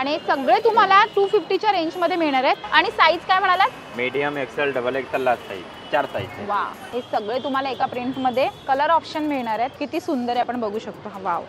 आणि हे सगळे तुम्हाला 250च्या रेंज मध्ये मिळणार आहेत। आणि साईज काय म्हणालात? Medium Excel double XL large size 4 size. वा, हे सगळे तुम्हाला एका प्रिंट मध्ये कलर ऑप्शन मिळणार आहेत। किती सुंदर आहे आपण बघू शकतो। वाव,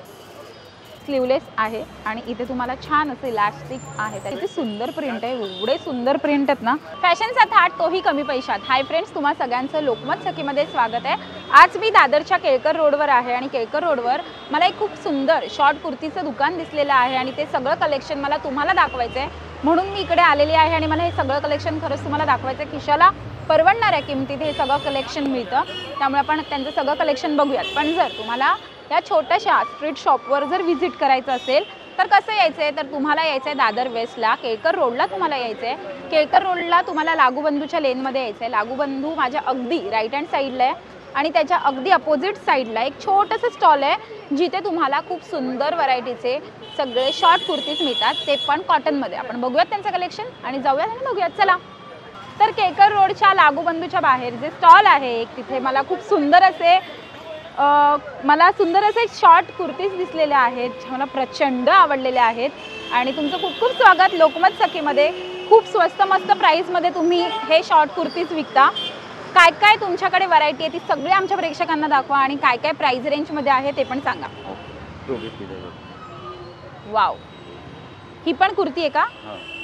स्लीवलेस आहे आणि इथे तुम्हाला छान असे इलास्टिक आहे। किती सुंदर प्रिंट आहे, एवढे सुंदर प्रिंट आहेत ना। फॅशनचा थाट तोही कमी पैशात। हाय फ्रेंड्स, तुम्हा सगळ्यांचं लोकमत सखीमध्ये स्वागत आहे। आज मी दादरच्या केळकर रोडवर आहे आणि केळकर रोडवर मला एक खूप सुंदर शॉर्ट कुर्तीचं दुकान दिसलेलं आहे आणि ते सगळं कलेक्शन मला तुम्हाला दाखवायचं आहे, म्हणून मी इकडे आलेली आहे। आणि मला हे सगळं कलेक्शन खरंच तुम्हाला दाखवायचं आहे। खिशाला परवडणाऱ्या किमतीत हे सगळं कलेक्शन मिळतं, त्यामुळे आपण त्यांचं सगळं कलेक्शन बघूयात। पण जर तुम्हाला या छोट्याशा स्ट्रीट शॉपवर जर व्हिजिट करायचं असेल तर कसं यायचं आहे, तर तुम्हाला यायचं आहे दादर वेस्टला, केळकर रोडला तुम्हाला यायचं आहे। केळकर रोडला तुम्हाला लागूबंधूच्या लेनमध्ये यायचं आहे। लागूबंधू माझ्या अगदी राईट हँड साईडला आहे आणि त्याच्या अगदी अपोजिट साईडला एक छोटंसं स्टॉल आहे जिथे तुम्हाला खूप सुंदर व्हरायटीचे सगळे शॉर्ट कुर्तीज मिळतात, ते पण कॉटनमध्ये। आपण बघूयात त्यांचं कलेक्शन आणि जाऊयात आणि बघूयात, चला। तर केळकर रोडच्या लागूबंधूच्या बाहेर जे स्टॉल आहे एक, तिथे मला खूप सुंदर असे शॉर्ट कुर्तीज दिसलेले आहेत, मला प्रचंड आवडलेले आहेत। आणि तुमचं खूप खूप स्वागत लोकमत सखीमध्ये। खूप स्वस्त मस्त प्राईसमध्ये तुम्ही हे शॉर्ट कुर्तीज विकता। काय काय तुमच्याकडे व्हरायटी आहे ती सगळी आमच्या प्रेक्षकांना दाखवा आणि काय काय प्राइस रेंजमध्ये आहे ते पण सांगा। 250। वाव, ही पण कुर्ती आहे का?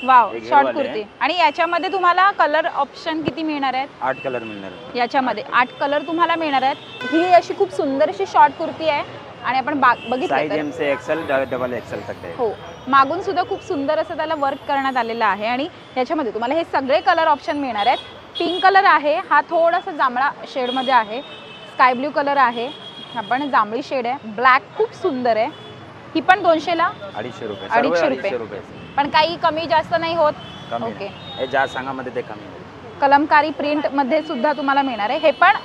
Wow, short kurti. आणि याच्यामध्ये तुम्हाला कलर ऑप्शन किती मिळणार आहेत? 8 कलर मिळणार आहेत। याच्यामध्ये 8 कलर तुम्हाला मिळणार आहेत। ही अशी खूप सुंदर अशी शॉर्ट कुर्ती आहे आणि आपण बघितलं साइज एम से एक्सेल डबल एक्सेल तक आहे। हो, मागून सुद्धा खूप सुंदर असं त्याला वर्क करण्यात आलेलं आहे आणि याच्यामध्ये तुम्हाला हे सगळे कलर ऑप्शन मिळणार आहेत। पिंक कलर आहे, हा थोडासा जांभळा शेडमध्ये आहे। स्काय ब्ल्यू कलर आहे, हा पण जांभळी शेड आहे। ब्लॅक खूप सुंदर आहे, ही पण 200ला 250 रुपये। 250 रुपये, पण काही कमी जास्त नाही होत? ओके, हे ज्या सांगामध्ये ते कमी होईल। कलमकारी प्रिंट मध्ये सुद्धा तुम्हाला मिळणार आहे। हे पण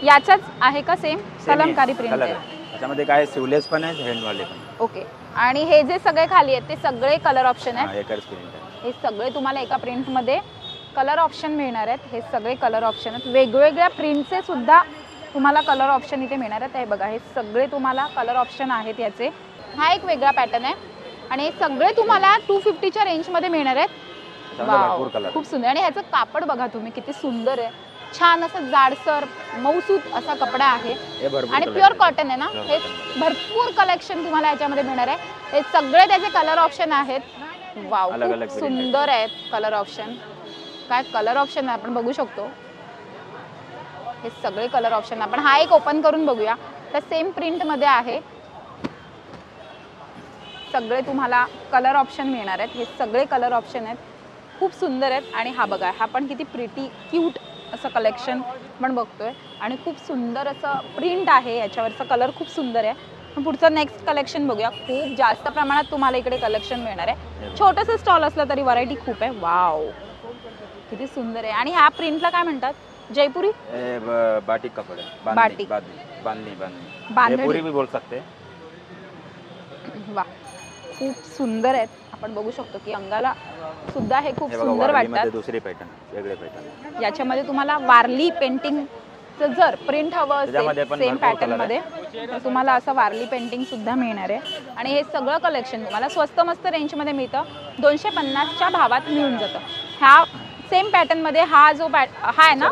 याचाच आहे का? सेम कलमकारी प्रिंट आहे। त्याच्यामध्ये काय सिवलेस पण आहे, हँडवाले पण। ओके, आणि हे जे सगळे खाली आहेत ते सगळे कलर ऑप्शन आहेत। एकच प्रिंट आहे, हे सगळे तुम्हाला एका प्रिंट मध्ये कलर ऑप्शन मिळणार आहेत। हे सगळे कलर ऑप्शन आहेत, वेगवेगळ्या प्रिंटचे सुद्धा तुम्हाला कलर ऑप्शन इथे मिळणार आहेत। हे बघा, हे सगळे तुम्हाला कलर ऑप्शन आहेत याचे। हा एक वेगळा पॅटर्न आहे आणि हे सगळे तुम्हाला 250च्या रेंजमध्ये मिळणार आहेत। वाव, खूप सुंदर। आणि ह्याचं कापड बघा तुम्ही, किती सुंदर आहे, छान असं जाडसर मऊसूत असा कपडा आहे आणि प्युअर कॉटन आहे ना। हे भरपूर कलेक्शन तुम्हाला याच्यामध्ये मिळणार आहे। हे सगळे त्याचे कलर ऑप्शन आहेत। वाव, खूप सुंदर आहेत कलर ऑप्शन। काय कलर ऑप्शन आहे आपण बघू शकतो, हे सगळे कलर ऑप्शन। आपण हा एक ओपन करून बघूया, तर सेम प्रिंट मध्ये आहे, सगळे तुम्हाला कलर ऑप्शन मिळणार आहेत। हे सगळे कलर ऑप्शन आहेत, खूप सुंदर आहेत। आणि हा बघा, हा पण किती प्रिटी क्यूट असं कलेक्शन आपण बघतोय आणि खूप सुंदर असं प्रिंट आहे याच्यावरचा, कलर खूप सुंदर आहे। पुढचं नेक्स्ट कलेक्शन बघूया। खूप जास्त प्रमाणात तुम्हाला इकडे कलेक्शन मिळणार आहे। छोटंसं स्टॉल असलं तरी व्हरायटी खूप आहे। वाव, किती सुंदर आहे। आणि ह्या प्रिंटला काय म्हणतात? जयपुरी बाटिक कपडे, बाटिक, जयपुरी भी बोल सकते। वा, खूप सुंदर आहेत। आपण बघू शकतो की अंगाला सुद्धा हे खूप सुंदर वाटतात। दुसरी पॅटर्न, वेगळे पॅटर्न याच्यामध्ये तुम्हाला वारली पेंटिंग जर प्रिंट हवं असेल सेम पॅटर्न मध्ये तर तुम्हाला असं वारली पेंटिंग सुद्धा मिळणार आहे। आणि हे सगळं कलेक्शन तुम्हाला स्वस्त मस्त रेंजमध्ये मिळतं, 250च्या भावात मिळून जातं। ह्या सेम पॅटर्न मध्ये हा जो हा आहे ना,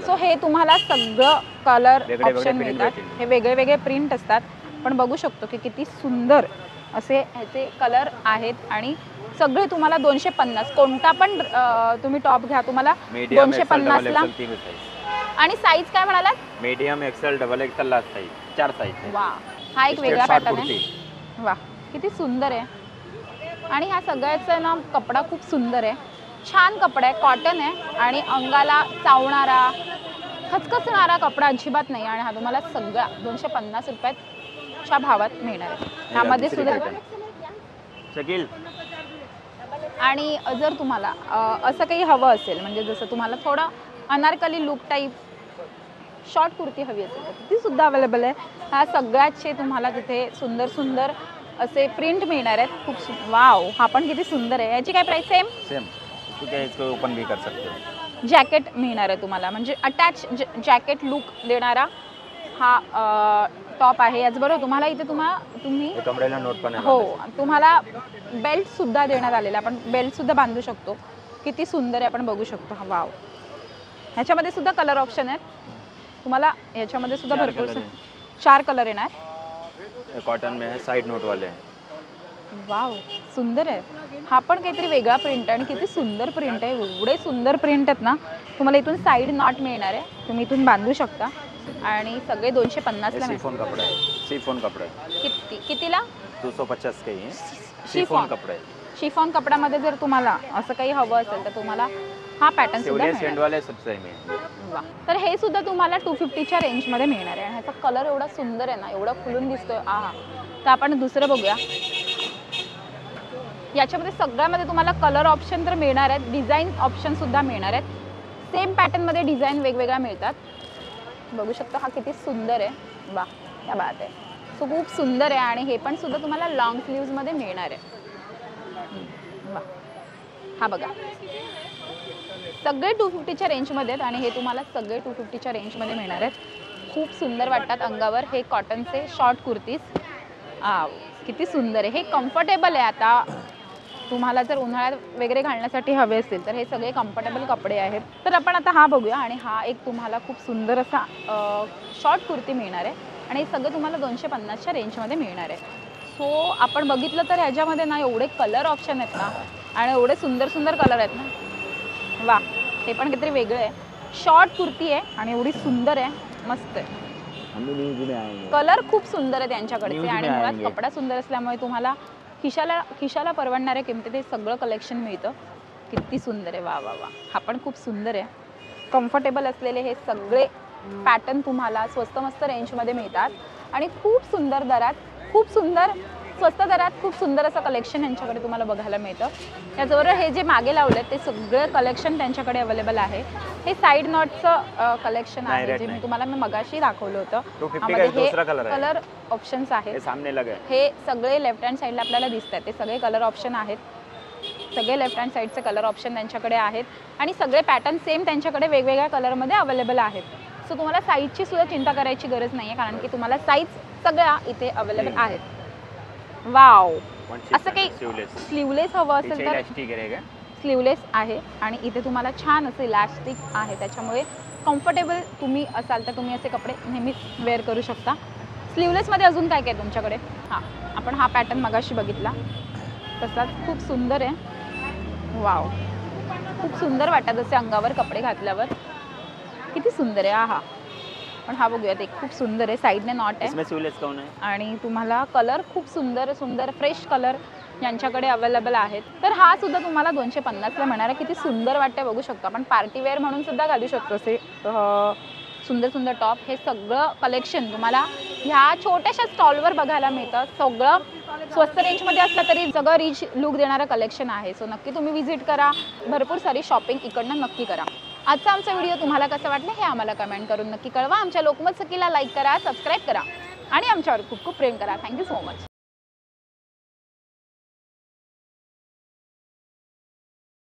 सो हे तुम्हाला सगळं कलर ऑप्शन मिळतात। हे वेगळे वेगळे प्रिंट असतात, पण बघू शकतो की किती सुंदर असे ह्याचे कलर आहेत आणि सगळे तुम्हाला 250, कोणता पण तुम्ही टॉप घ्या तुम्हाला 250ला। आणि साईज काय म्हणालात? Medium Excel double XL large size 4 size. वा, हा एक वेगळा पॅटर्न आहे। वा, किती सुंदर आहे। आणि ह्या सगळ्याचा ना कपडा खूप सुंदर आहे, छान कपडा आहे, कॉटन आहे आणि अंगाला चावणारा खचखचणारा कपडा अजिबात नाही। आणि हा तुम्हाला सगळा 250 रुपयाच्या भावात मिळणार आहे। ह्यामध्ये सुद्धा शकील। आणि जर तुम्हाला असं काही हवं असेल, म्हणजे जसं तुम्हाला थोडं Anarkali look type short kurti हवी असेल तर ती सुद्धा अवेलेबल आहे। ह्या सगळ्याचे तुम्हाला तिथे सुंदर सुंदर असे प्रिंट मिळणार आहेत। खूप वाव, हा पण किती सुंदर आहे। याची काय प्राइस? सेम इसको ओपन भी कर सकते हो। जॅकेट मिळणार आहे तुम्हाला, म्हणजे अटॅच जॅकेट लुक देणारा हा टॉप आहे. याचबरोबर तुम्हाला इथे तुम्ही हे कमरेला नोट पण आहे हो बांधायचं. तुम्हाला बेल्ट सुद्धा देण्यात आलेला. आपण बेल्ट सुद्धा बांधू शकतो. किती सुंदर आहे आपण बघू शकतो. हा वाव. ह्याच्यामध्ये सुद्धा कलर ऑप्शन आहेत तुम्हाला. ह्याच्यामध्ये सुद्धा 4 भरपूर कलर है. 4 कलर येणार. ये कॉटन में है, साइड नोट वाले हैं. वाव सुंदर आहे. हा पण काहीतरी वेगळा प्रिंट आहे आणि किती सुंदर प्रिंट आहे. एवढे सुंदर प्रिंट आहेत ना. तुम्हाला इथून साईड नॉट मिळणार आहे. तुम्ही इथून बांधू शकता आणि सगळे 250 ये ला शिफॉन कपड़ा है. शिफॉन कपड़ा है. कितीला? 250 का ही है. शिफॉन. शिफॉन कपड़ा है. शिफॉन कपड्यामध्ये जर तुम्हाला असं काही हवं असेल तर तुम्हाला हा पॅटर्न सुद्धा सिवलिया सेंड मिळणार. वाले सबसे में. वा. तर हे सुद्धा तुम्हाला 250च्या रेंजमध्ये मिळणार आहे. आणि ह्याचा कलर एवढा सुंदर आहे ना, एवढा खुलून दिसतोय. आहा. तर आपण दुसरं बघूया. याच्यामध्ये सगळ्यामध्ये तुम्हाला कलर ऑप्शन तर मिळणार आहेत. डिझाईन ऑप्शन सुद्धा मिळणार आहेत. सेम पॅटर्नमध्ये डिझाईन वेगवेगळ्या मिळतात. बघू शकता हा किती सुंदर आहे. वा क्या बात आहे. सो खूप सुंदर आहे आणि हे पण सुद्धा तुम्हाला लॉंग स्लीव्समध्ये मिळणार आहे. वा. हा बघा सगळे 250च्या रेंजमध्ये आहेत आणि हे तुम्हाला सगळे 250च्या रेंजमध्ये मिळणार आहेत. खूप सुंदर वाटतात अंगावर हे कॉटनचे शॉर्ट कुर्तीज. किती सुंदर आहे. हे कम्फर्टेबल आहे. आता तुम्हाला जर उन्हाळ्यात वगैरे घालण्यासाठी हवे असतील तर हे सगळे कम्फर्टेबल कपडे आहेत. तर आपण आता हा बघूया आणि हा एक तुम्हाला खूप सुंदर असा शॉर्ट कुर्ती मिळणार आहे आणि हे सगळं तुम्हाला 250च्या रेंजमध्ये मिळणार आहे. सो आपण बघितलं तर ह्याच्यामध्ये ना एवढे कलर ऑप्शन आहेत ना आणि एवढे सुंदर सुंदर कलर आहेत ना. वा. हे पण काहीतरी वेगळं आहे. शॉर्ट कुर्ती आहे आणि एवढी सुंदर आहे. मस्त आहे. कलर खूप सुंदर आहे त्यांच्याकडचे आणि मुळात कपडा सुंदर असल्यामुळे तुम्हाला खिशाला परवडणाऱ्या किमतीत हे सगळं कलेक्शन मिळतं. किती सुंदर आहे. वा वा वा. हा पण खूप सुंदर आहे. कम्फर्टेबल असलेले हे सगळे पॅटर्न तुम्हाला स्वस्त मस्त रेंजमध्ये मिळतात आणि खूप सुंदर दरात, खूप सुंदर स्वस्त दरात खूप सुंदर असं कलेक्शन यांच्याकडे तुम्हाला बघायला मिळतं. त्याचबरोबर हे जे मागे लावले ते सगळं कलेक्शन त्यांच्याकडे अवेलेबल आहे. हे साईड नॉटचं कलेक्शन आहे जे मी तुम्हाला मगाशी दाखवलं होतं. हे कलर ऑप्शन्स आहेत. सामने लगे. हे सगळे लेफ्ट हँड साईडला आपल्याला दिसतात. ते सगळे कलर ऑप्शन आहेत. सगळे लेफ्ट हँड साईडचे कलर ऑप्शन त्यांच्याकडे आहेत आणि सगळे पॅटर्न सेम त्यांच्याकडे वेगवेगळ्या कलरमध्ये अवेलेबल आहेत. सो तुम्हाला साईजची सुद्धा चिंता करायची गरज नाही आहे कारण की तुम्हाला साईज सगळ्या इथे अवेलेबल आहेत. वाव. असं काही स्लीवलेस हवं असेल तर स्लीवलेस आहे आणि इथे तुम्हाला छान असं इलास्टिक आहे. त्याच्यामुळे कम्फर्टेबल तुम्ही असाल तर तुम्ही असे कपडे नेहमीच वेअर करू शकता. स्लीवलेसमध्ये अजून काय काय तुमच्याकडे? हां आपण हा पॅटर्न मगाशी बघितला तसाच खूप सुंदर आहे. वाव. खूप सुंदर वाटतात असे अंगावर कपडे घातल्यावर. किती सुंदर आहे. आहा. पण हा बघूयात एक खूप सुंदर आहे. साईडने नॉट आहे. इसमें स्लीवलेस कौन है? आणि तुम्हाला कलर खूप सुंदर सुंदर फ्रेश कलर यांच्याकडे अवेलेबल आहेत. तर हा सुद्धा तुम्हाला 250ला मिळणार आहे. किती सुंदर वाटते बघू शकतो. आपण पार्टी वेअर म्हणून सुद्धा घालू शकतो असे सुंदर सुंदर टॉप. हे सगळं कलेक्शन तुम्हाला ह्या छोट्याशा स्टॉलवर बघायला मिळतं. सगळं स्वस्त रेंजमध्ये असलं तरी सगळं रिच लुक देणारं कलेक्शन आहे. सो नक्की तुम्ही व्हिजिट करा. भरपूर सारी शॉपिंग इकडनं नक्की करा. आजचा आमचा व्हिडिओ तुम्हाला कसं वाटलं हे आम्हाला कमेंट करून नक्की कळवा. आमच्या लोकमत सखीला लाईक करा, सबस्क्राईब करा आणि आमच्यावर खूप खूप प्रेम करा. Thank you so much.